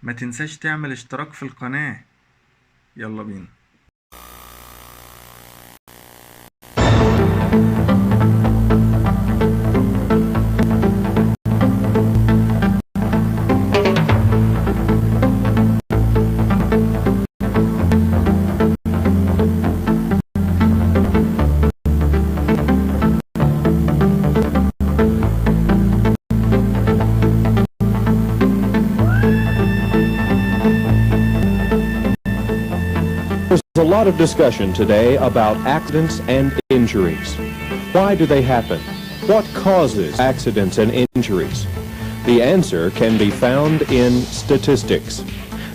ما تنساش تعمل اشتراك في القناة. يلا بينا. There's a lot of discussion today about accidents and injuries. Why do they happen? What causes accidents and injuries? The answer can be found in statistics.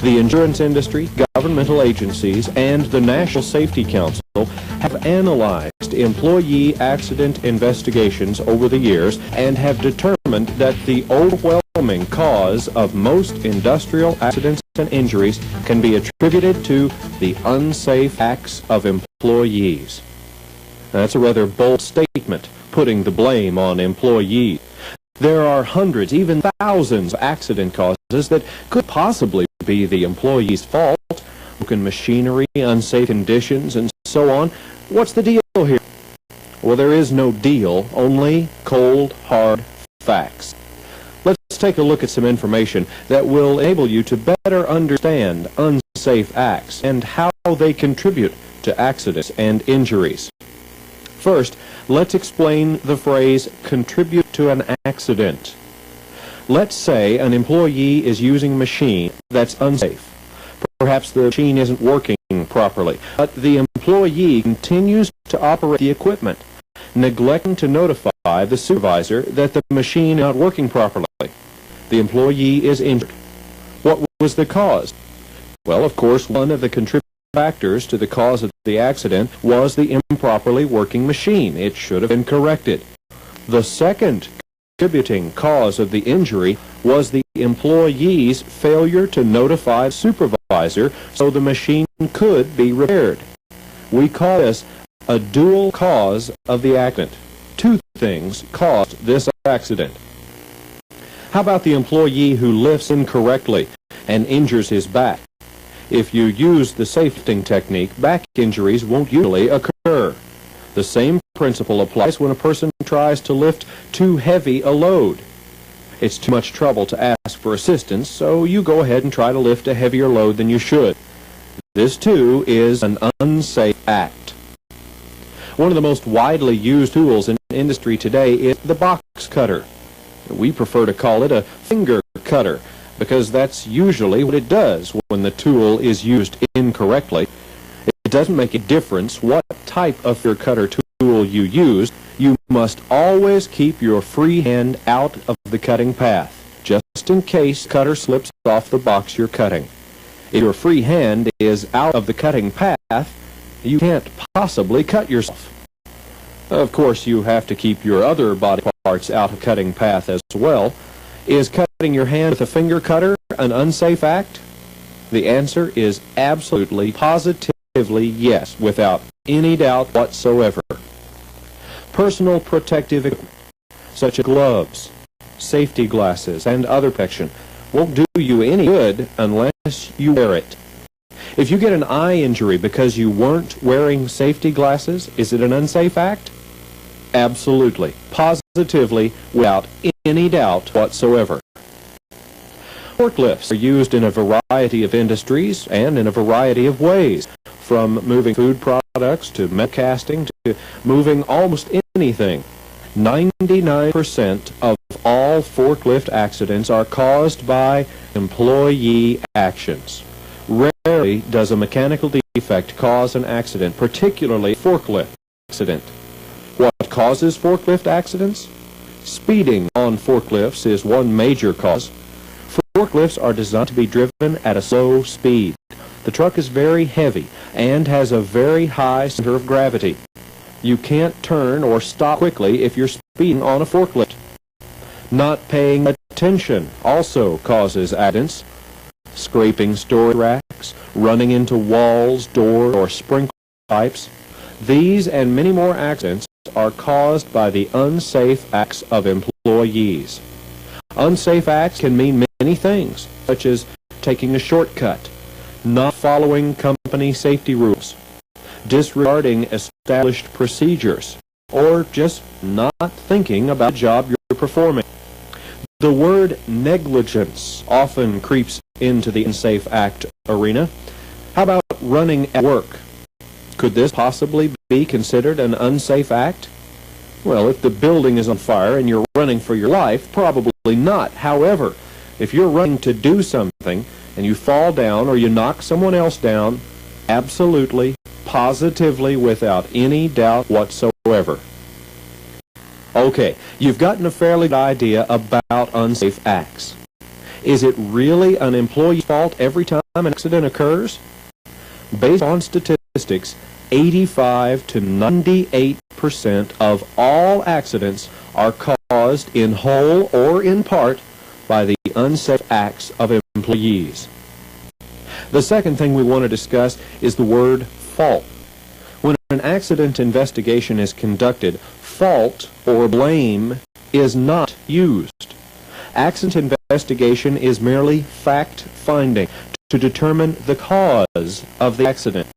The insurance industry, governmental agencies, and the National Safety Council have analyzed employee accident investigations over the years and have determined that the overwhelming cause of most industrial accidents and injuries can be attributed to the unsafe acts of employees. That's a rather bold statement, putting the blame on employees. There are hundreds, even thousands of accident causes that could possibly be the employee's fault. Broken machinery, unsafe conditions, and so on. What's the deal here? Well, there is no deal, only cold, hard facts. Let's take a look at some information that will enable you to better understand unsafe acts and how they contribute to accidents and injuries. First, let's explain the phrase contribute to an accident. Let's say an employee is using a machine that's unsafe. Perhaps the machine isn't working properly, but the employee continues to operate the equipment, neglecting to notify the supervisor that the machine is not working properly. The employee is injured. What was the cause? Well, of course, one of the contributing factors to the cause of the accident was the improperly working machine. It should have been corrected. The second contributing cause of the injury was the employee's failure to notify the supervisor so the machine could be repaired. We call this a dual cause of the accident. Two things caused this accident. How about the employee who lifts incorrectly and injures his back? If you use the safe lifting technique, back injuries won't usually occur. The same principle applies when a person tries to lift too heavy a load. It's too much trouble to ask for assistance, so you go ahead and try to lift a heavier load than you should. This, too, is an unsafe act. One of the most widely used tools in industry today is the box cutter. We prefer to call it a finger cutter because that's usually what it does when the tool is used incorrectly. It doesn't make a difference what type of finger cutter tool you use. You must always keep your free hand out of the cutting path, just in case the cutter slips off the box you're cutting. If your free hand is out of the cutting path, you can't possibly cut yourself. Of course, you have to keep your other body parts out of cutting path as well. Is cutting your hand with a finger cutter an unsafe act? The answer is absolutely, positively yes, without any doubt whatsoever. Personal protective equipment, such as gloves, safety glasses, and other protection, won't do you any good unless you wear it. If you get an eye injury because you weren't wearing safety glasses, is it an unsafe act? Absolutely, positively, without any doubt whatsoever. Forklifts are used in a variety of industries and in a variety of ways, from moving food products to metal casting to moving almost anything. 99% of all forklift accidents are caused by employee actions. Rarely does a mechanical defect cause an accident, particularly a forklift accident. What causes forklift accidents? Speeding on forklifts is one major cause. Forklifts are designed to be driven at a slow speed. The truck is very heavy and has a very high center of gravity. You can't turn or stop quickly if you're speeding on a forklift. Not paying attention also causes accidents. Scraping storage racks, running into walls, doors, or sprinkler pipes. These and many more accidents are caused by the unsafe acts of employees. Unsafe acts can mean many things, such as taking a shortcut, not following company safety rules, disregarding established procedures, or just not thinking about the job you're performing. The word negligence often creeps into the unsafe act arena. How about running at work? Could this possibly be considered an unsafe act? Well, if the building is on fire and you're running for your life, probably not. However, if you're running to do something and you fall down or you knock someone else down, absolutely, positively, without any doubt whatsoever. Okay, you've gotten a fairly good idea about unsafe acts. Is it really an employee's fault every time an accident occurs? Based on statistics, 85 to 98% of all accidents are caused in whole or in part by the unsafe acts of employees. The second thing we want to discuss is the word fault. When an accident investigation is conducted, fault or blame is not used. Accident investigation is merely fact-finding to determine the cause of the accident.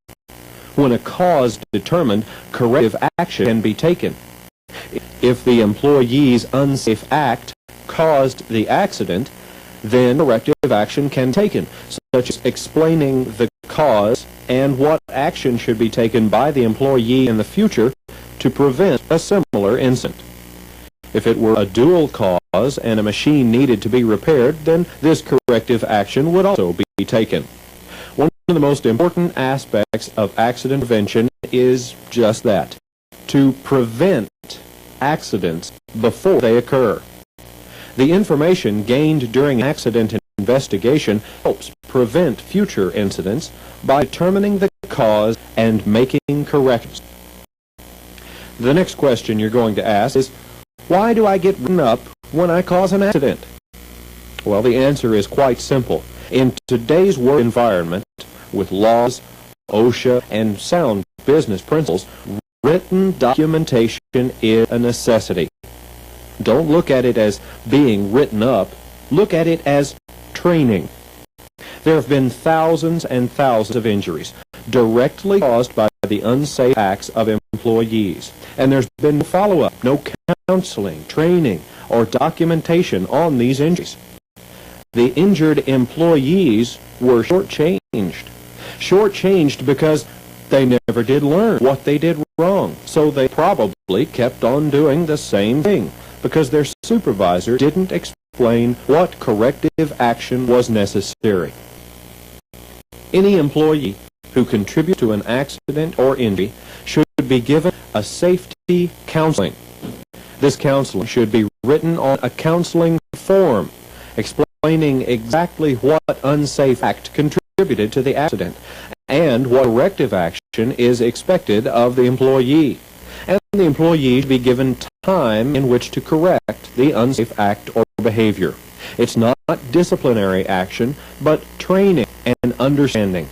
When a cause is determined, corrective action can be taken. If the employee's unsafe act caused the accident, then corrective action can be taken, such as explaining the cause and what action should be taken by the employee in the future to prevent a similar incident. If it were a dual cause and a machine needed to be repaired, then this corrective action would also be taken. One of the most important aspects of accident prevention is just that, to prevent accidents before they occur. The information gained during an accident investigation helps prevent future incidents by determining the cause and making corrections. The next question you're going to ask is, why do I get written up when I cause an accident? Well, the answer is quite simple. In today's work environment, with laws, OSHA, and sound business principles, written documentation is a necessity. Don't look at it as being written up. Look at it as training. There have been thousands and thousands of injuries directly caused by the unsafe acts of employees. And there's been no follow-up, no counseling, training, or documentation on these injuries. The injured employees were shortchanged. Shortchanged because they never did learn what they did wrong. So they probably kept on doing the same thing because their supervisor didn't explain what corrective action was necessary. Any employee who contributes to an accident or injury should be given a safety counseling. This counseling should be written on a counseling form explaining exactly what unsafe act contributed to the accident and what corrective action is expected of the employee. And the employee should be given time in which to correct the unsafe act or behavior. It's not disciplinary action, but training and understanding.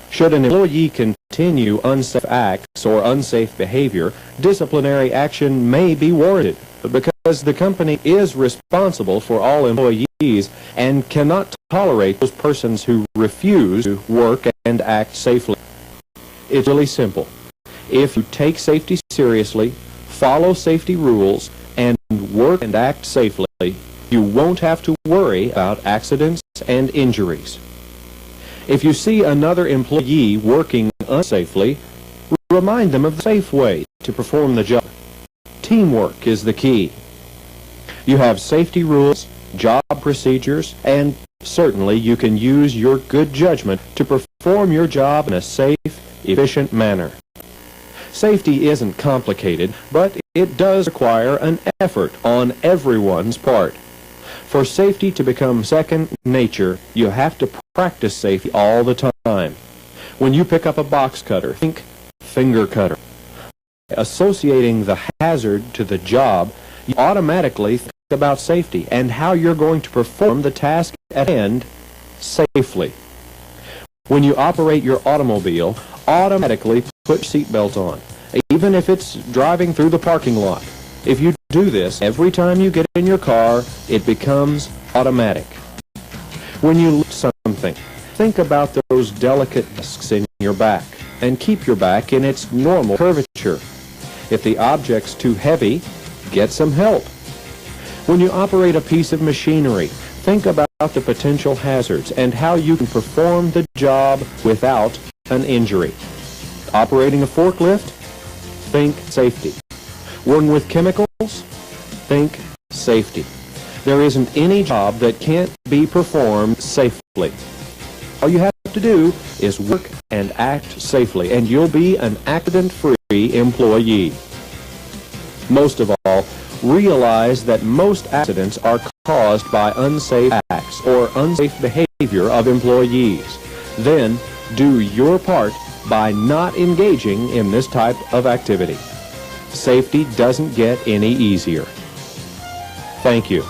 Should an employee continue unsafe acts or unsafe behavior, disciplinary action may be warranted because the company is responsible for all employees and cannot tolerate those persons who refuse to work and act safely. It's really simple. If you take safety seriously, follow safety rules, and work and act safely, you won't have to worry about accidents and injuries. If you see another employee working unsafely, remind them of the safe way to perform the job. Teamwork is the key. You have safety rules, job procedures, and certainly you can use your good judgment to perform your job in a safe, efficient manner. Safety isn't complicated, but it does require an effort on everyone's part. For safety to become second nature, you have to practice safety all the time. When you pick up a box cutter, think finger cutter. Associating the hazard to the job, you automatically think about safety and how you're going to perform the task at hand safely. When you operate your automobile, automatically put your seatbelt on, even if it's driving through the parking lot. If you do this every time you get in your car, it becomes automatic. When you lift something something, think about those delicate discs in your back and keep your back in its normal curvature. If the object's too heavy, get some help. When you operate a piece of machinery, think about the potential hazards and how you can perform the job without an injury. Operating a forklift? Think safety. Working with chemicals? Think safety. There isn't any job that can't be performed safely. All you have to do is work and act safely, and you'll be an accident-free employee. Most of all, realize that most accidents are caused by unsafe acts or unsafe behavior of employees. Then, do your part by not engaging in this type of activity. Safety doesn't get any easier. Thank you.